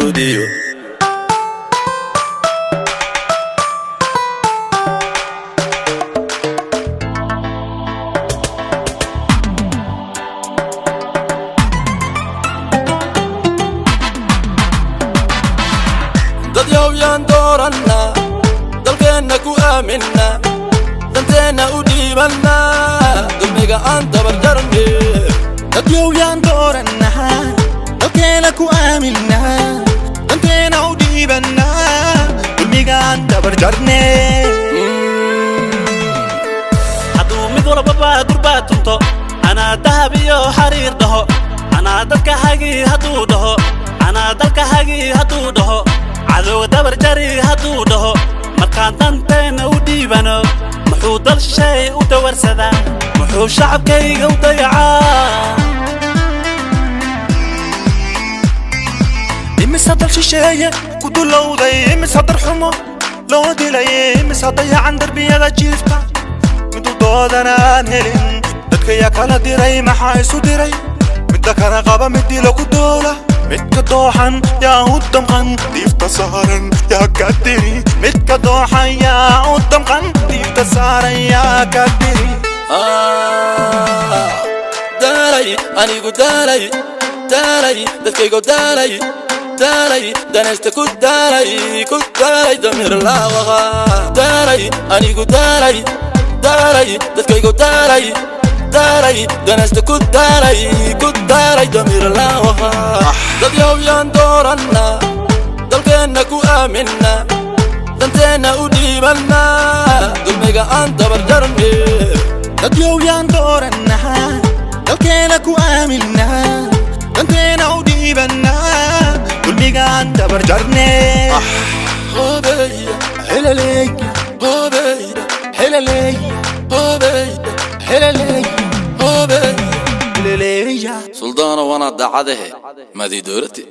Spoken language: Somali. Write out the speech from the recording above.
studio. dad yaan doorana dalkeena ku aamina danteena u dhiibana dulmiga aan dabar jarne dad yaan doorana dalkeena ku aamina danteena u dhiibana dulmiga aan dabar jarne haduu mid walba durba tunto ana dahab iyo xariir dhaho ana dadka hagi haduu dhaho ana dalka hagi haduu dhaho عدو دبر جري هدو دهو مركان دانتين وديبانو محو دل شيء ودور سدا محو شعب كي وضيعا إمس هدل شيء كدو لو ضي إمس هدر حمو لو دي لي إمس هضيع عن دربي هذا جيفتا مدو دودنا انهلين دك يا كلا ديري محايسو ديري مدك انا غابا مدي لو كدولا متكدوحن يا قدام ديفتا سهرن يا كدري متكدوحن يا قدام ديفتا سهرن يا كدري داري اني قو داري داري دكي قو داري داري دانشت كو داري دمير لا وغا داري اني قو داري داري دكي قو داري داري دانشت كو داري دمير لا وغا dad yaan doorana dalkeena ku aamina danteena u dhiibana dulmiga aan dabar jarne dad yaan doorana dalkeena ku aamina danteena u dhiibana dulmiga aan dabar jarne hobeyda helaley hobeyda helaley hobeyda helaley hobeyda سلطان وانا دعاده ما دي دورتي